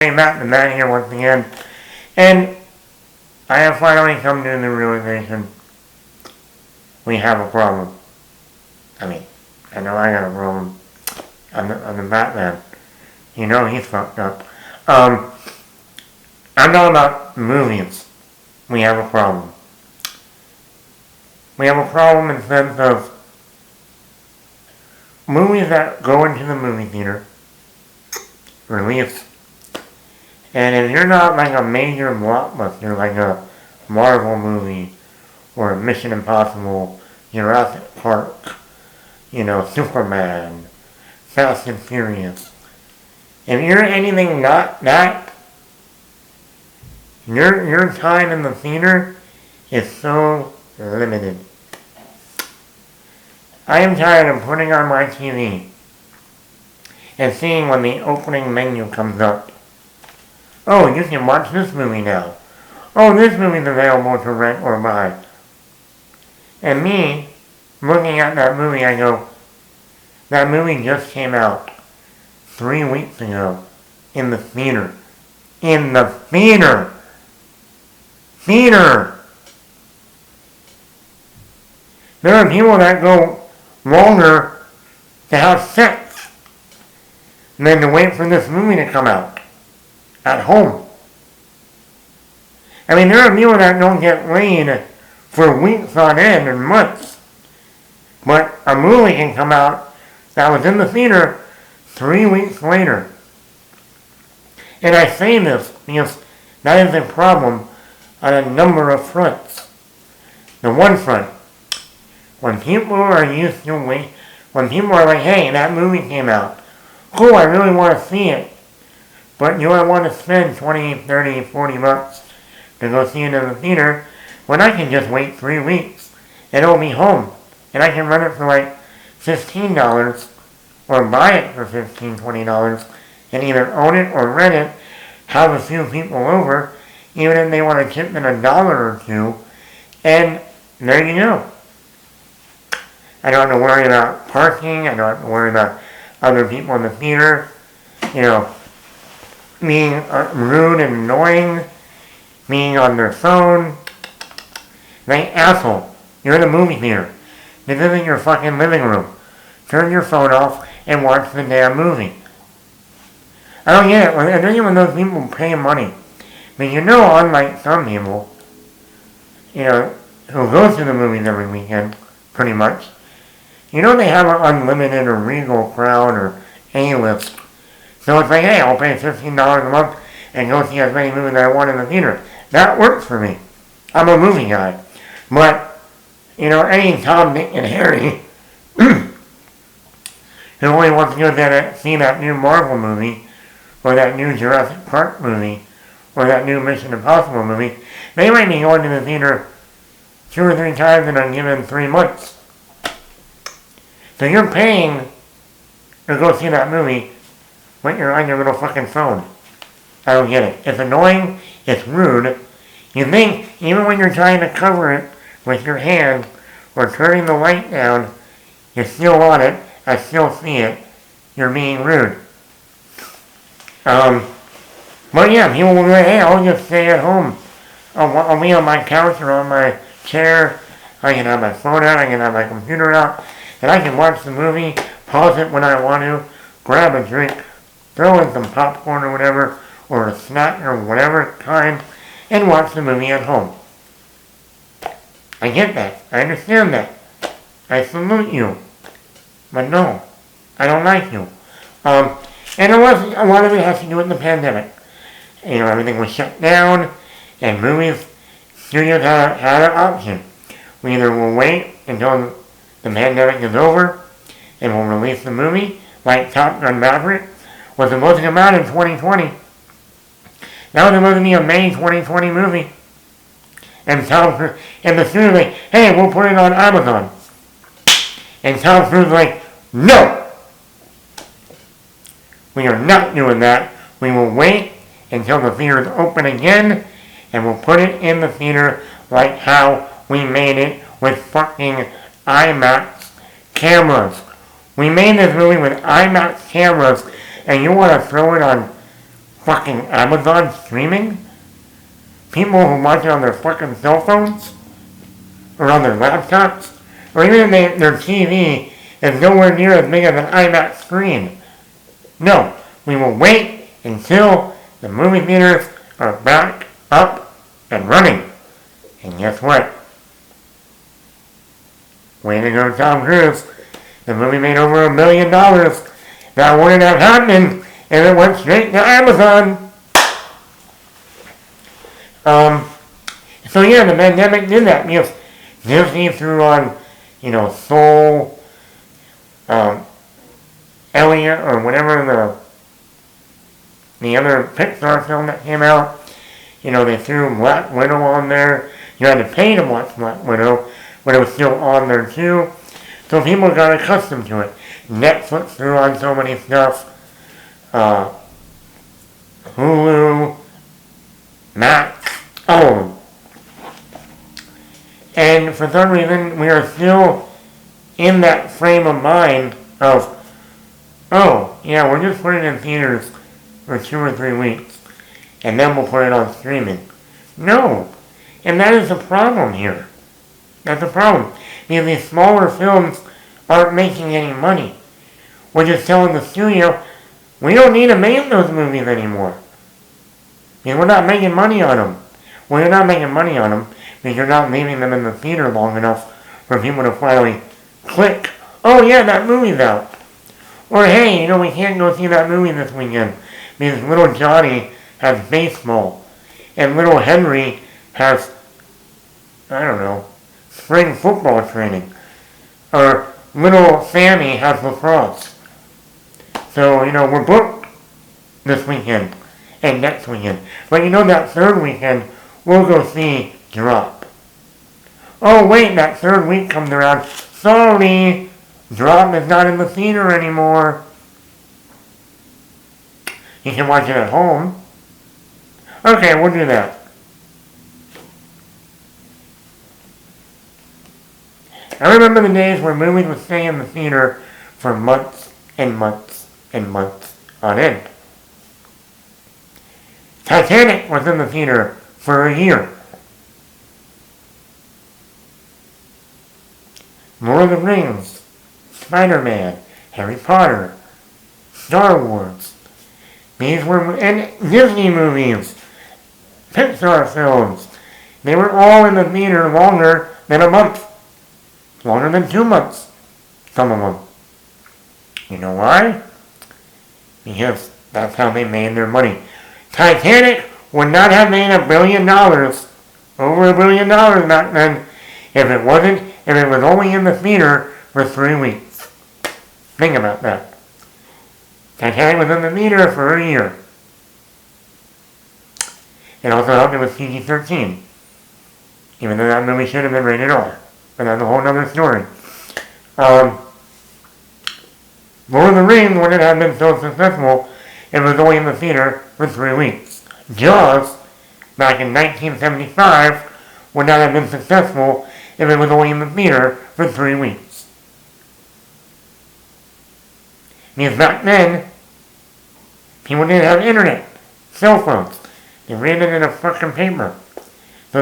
Matt and Matt here once again, and I have finally come to the realization we have a problem. I mean, I know I got a problem. I'm the Batman. You know he's fucked up. I'm talking about movies. We have a problem. We have a problem in the sense of movies that go into the movie theater, release. And if you're not like a major blockbuster, like a Marvel movie, or Mission Impossible, Jurassic Park, Superman, Fast and Furious, if you're anything not that, your time in the theater is so limited. I am tired of putting on my TV and seeing when the opening menu comes up. Oh, you can watch this movie now. Oh, this movie's available to rent or buy. And me, looking at that movie, I go, that movie just came out 3 weeks ago in the theater. In the theater! Theater! There are people that go longer to have sex than to wait for this movie to come out at home. I mean, there are people that don't get laid for weeks on end and months. But a movie can come out that was in the theater 3 weeks later. And I say this because that is a problem on a number of fronts. The one front, when people are used to wait, when people are like, hey, that movie came out. Cool, I really want to see it. But do I want to spend 20, 30, 40 bucks to go see it in the theater when I can just wait 3 weeks and it'll be home and I can rent it for like $15 or buy it for $15, $20 and either own it or rent it, have a few people over, even if they want to chip in $1 or two, and there you go. I don't have to worry about parking, I don't have to worry about other people in the theater, being rude and annoying, being on their phone. Like, asshole, you're in a movie theater. This isn't your fucking living room. Turn your phone off and watch the damn movie. I don't get it. I don't even those people pay money. But unlike some people, who go to the movies every weekend, pretty much, they have an unlimited or Regal Crown or A-list. So it's like, hey, I'll pay $15 a month and go see as many movies as I want in the theater. That works for me. I'm a movie guy. But, any Tom, Dick, and Harry who only wants to go see that new Marvel movie, or that new Jurassic Park movie, or that new Mission Impossible movie, they might be going to the theater 2 or 3 times in a given 3 months. So you're paying to go see that movie when you're on your little fucking phone. I don't get it. It's annoying. It's rude. You think, even when you're trying to cover it with your hand or turning the light down, you still want it. I still see it. You're being rude. But yeah, people will be like, hey, I'll just stay at home. I'll be on my couch or on my chair. I can have my phone out. I can have my computer out. And I can watch the movie, pause it when I want to, grab a drink, throw in some popcorn or whatever, or a snack or whatever kind, and watch the movie at home. I get that. I understand that. I salute you. But no, I don't like you. And a lot of it has to do with the pandemic. Everything was shut down, and studios had an option. We either will wait until the pandemic is over, and we'll release the movie, like Top Gun Maverick was supposed to come out in 2020. That was supposed to be a May 2020 movie. And the studio's like, hey, we'll put it on Amazon. And Tom Cruise is like, no! We are not doing that. We will wait until the theater is open again, and we'll put it in the theater like how we made it with fucking IMAX cameras. We made this movie with IMAX cameras, and you want to throw it on fucking Amazon streaming. People who watch it on their fucking cell phones, or on their laptops, or even their TV is nowhere near as big as an IMAX screen. No, we will wait until the movie theaters are back up and running. And guess what? Way to go, Tom Cruise. The movie made over $1 million. That wouldn't have happened if it went straight to Amazon. So yeah, the pandemic did that. Because Disney threw on, Soul, Elliot, or whatever the other Pixar film that came out. They threw Black Widow on there. You had to pay to watch Black Widow, but it was still on there too. So people got accustomed to it. Netflix threw on so many stuff. Hulu, Max, all of them. And for some reason, we are still in that frame of mind of, oh, yeah, we're just putting it in theaters for 2 or 3 weeks, and then we'll put it on streaming. No. And that is the problem here. That's the problem. Because these smaller films aren't making any money. We're just telling the studio, we don't need to make those movies anymore. Because we're not making money on them. Well, you're not making money on them because you're not leaving them in the theater long enough for people to finally click, oh yeah, that movie's out. Or hey, we can't go see that movie this weekend because little Johnny has baseball and little Henry has, spring football training. Or little Sammy has lacrosse. So, we're booked this weekend and next weekend. But that third weekend, we'll go see Drop. Oh wait, that third week comes around. Sorry, Drop is not in the theater anymore. You can watch it at home. Okay, we'll do that. I remember the days where movies would stay in the theater for months and months and months on end. Titanic was in the theater for a year. Lord of the Rings, Spider-Man, Harry Potter, Star Wars. These were Disney movies, Pixar films. They were all in the theater longer than a month. Longer than 2 months, some of them. You know why? Because that's how they made their money. Titanic would not have made $1 billion, over $1 billion back then, if it was only in the theater for 3 weeks. Think about that. Titanic was in the theater for a year. It also helped it with PG-13. Even though that movie should have been rated R. But that's a whole other story. Lord of the Rings wouldn't have been so successful if it was only in the theater for 3 weeks. Jaws, back in 1975, would not have been successful if it was only in the theater for 3 weeks. Because back then, people didn't have internet, cell phones. They read it in a fucking paper. So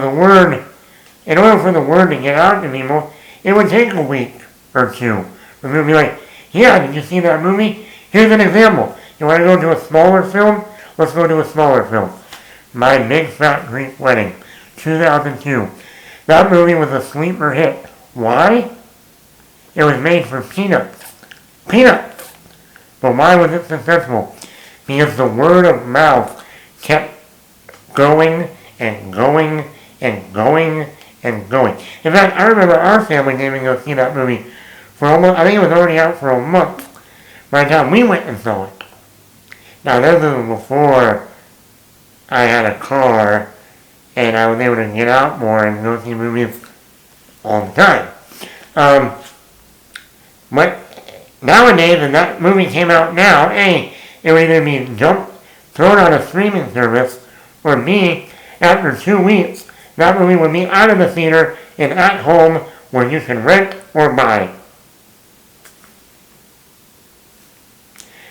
in order for the word to get out to people, it would take a week or two. For people to be like, yeah, did you see that movie? Here's an example. You want to go to a smaller film? Let's go to a smaller film. My Big Fat Greek Wedding, 2002. That movie was a sleeper hit. Why? It was made for peanuts. Peanuts! But why was it successful? Because the word of mouth kept going and going and going and going. In fact, I remember our family came and go see that movie for almost, I think it was already out for a month by the time we went and saw it. Now, this was before I had a car and I was able to get out more and go see movies all the time. But nowadays, if that movie came out now, A, it would either be thrown on a streaming service, or B, after 2 weeks, that movie would be out of the theater and at home where you can rent or buy.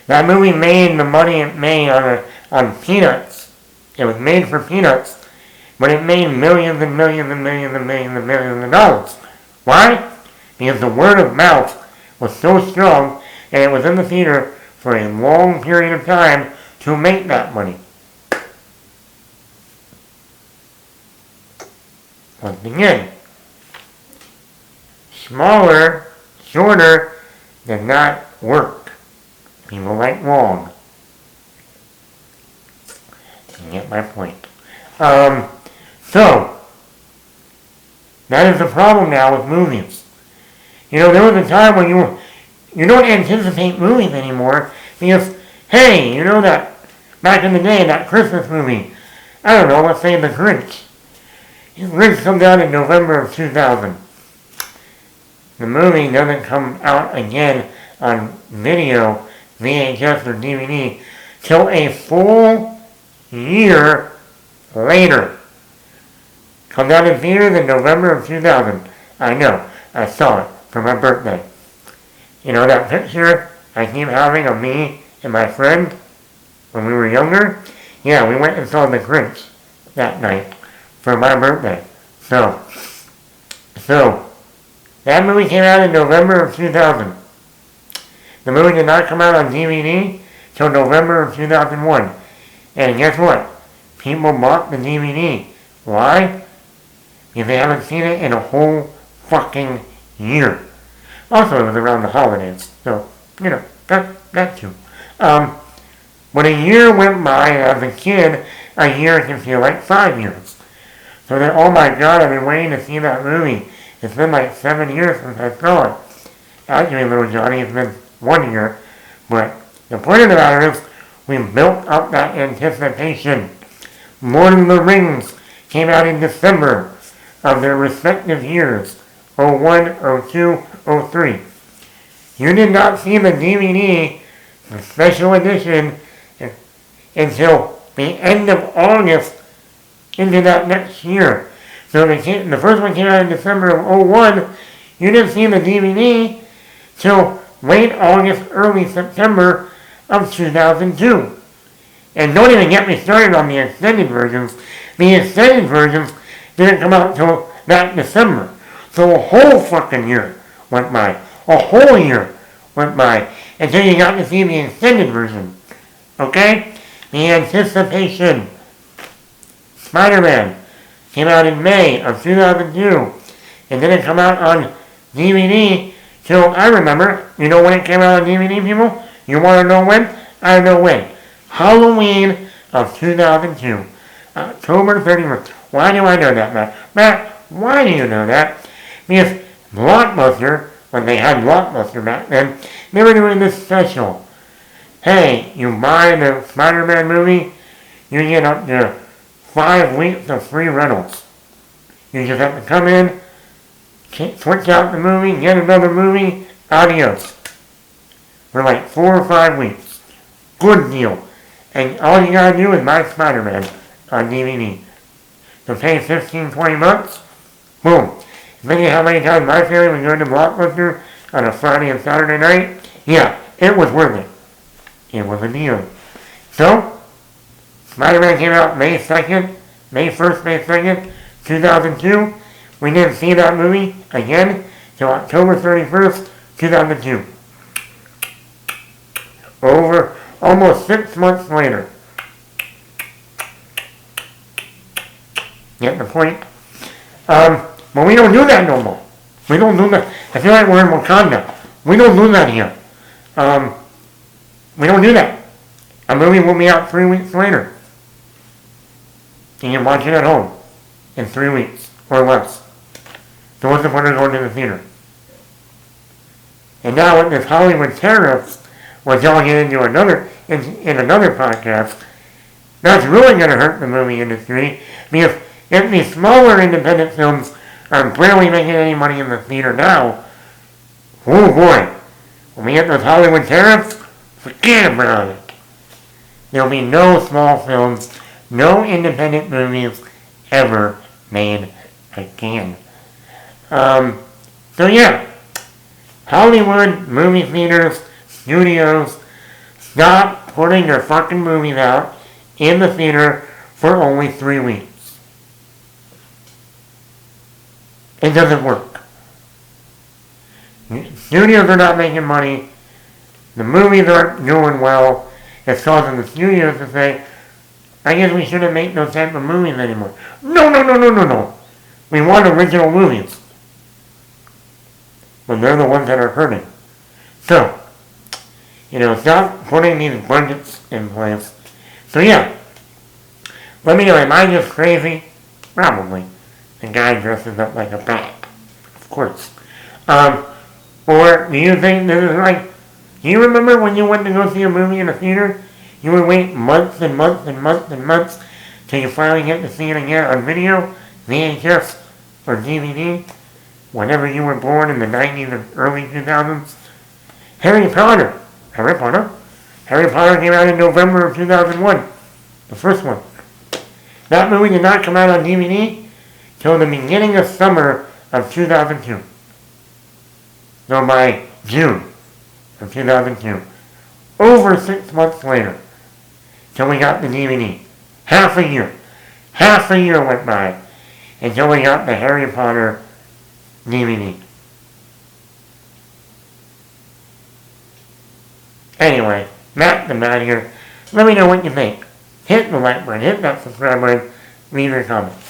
That movie made the money it made on on peanuts. It was made for peanuts, but it made millions and millions and millions and millions and millions of dollars. Why? Because the word of mouth was so strong, and it was in the theater for a long period of time to make that money. Once again, smaller, shorter, did not work. People like long. You get my point. So, that is the problem now with movies. You know, there was a time when you don't anticipate movies anymore because, hey, you know that back in the day, that Christmas movie, I don't know, let's say The Grinch. The Grinch comes out in November of 2000. The movie doesn't come out again on video, VHS or DVD, till a full year later. Comes out in theaters in November of 2000. I know, I saw it for my birthday. You know that picture I keep having of me and my friend when we were younger? Yeah, we went and saw The Grinch that night for my birthday. So, that movie came out in November of 2000. The movie did not come out on DVD till November of 2001. And guess what? People bought the DVD. Why? Because they haven't seen it in a whole fucking year. Also, it was around the holidays. So, you know, that too. When a year went by as a kid, a year can feel like 5 years. So then, oh my god, I've been waiting to see that movie. It's been like 7 years since I saw it. Actually, little Johnny, it's been 1 year. But the point of the matter is, we built up that anticipation. Lord of the Rings came out in December of their respective years, 01, 02, 03. You did not see the DVD, the special edition, until the end of August into that next year. So the first one came out in December of 01. You didn't see the DVD till late August, early September of 2002. And don't even get me started on the extended versions. The extended versions didn't come out till that December. So a whole fucking year went by. A whole year went by until you got to see the extended version. Okay? The anticipation. Spider-Man came out in May of 2002. It didn't come out on DVD till, I remember, you know when it came out on DVD, people? You want to know when? I know when. Halloween of 2002. October 31st. Why do I know that, Matt? Matt, why do you know that? Because Blockbuster, when they had Blockbuster back then, they were doing this special. Hey, you buy the Spider-Man movie, you get up to 5 weeks of free rentals. You just have to come in, switch out the movie, get another movie, adios. For like 4 or 5 weeks. Good deal. And all you gotta do is buy Spider-Man on DVD. So pay 15, 20 bucks, boom. Thinking how many times my family would go to Blockbuster on a Friday and Saturday night? Yeah, it was worth it. It was a deal. So, Spider-Man came out May 1st, May 2nd, 2002. We didn't see that movie again till October 31st, 2002. Over almost 6 months later. Get the point? But we don't do that no more. We don't do that. I feel like we're in Wakanda. We don't do that here. We don't do that. A movie will be out 3 weeks later. You can watch it at home in 3 weeks or less. So what's the point of going to the theater? And now with this Hollywood tariffs, which I'll get into in another podcast, that's really going to hurt the movie industry because if these smaller independent films are barely making any money in the theater now, oh boy, when we get those Hollywood tariffs, forget about it. There'll be no small films, no independent movies ever made again. So yeah, Hollywood movie theaters, studios, stop putting their fucking movies out in the theater for only 3 weeks. It doesn't work. Studios are not making money. The movies aren't doing well. It's causing the studios to say, I guess we shouldn't make those type of movies anymore. No, no, no, no, no, no. We want original movies. But they're the ones that are hurting. So, stop putting these budgets in place. So yeah, let me know, am I just crazy? Probably. The guy dresses up like a bat. Of course. Or do you think this is like, do you remember when you went to go see a movie in a theater? You would wait months and months and months and months till you finally get to see it again on video, VHS, or DVD, whenever you were born in the 90s or early 2000s. Harry Potter came out in November of 2001, the first one. That movie did not come out on DVD till the beginning of summer of 2002. So by June of 2002. Over 6 months later, till we got the DVD. Half a year went by until we got the Harry Potter DVD. Anyway, Matt the Man here. Let me know what you think. Hit the like button, hit that subscribe button, leave your comments.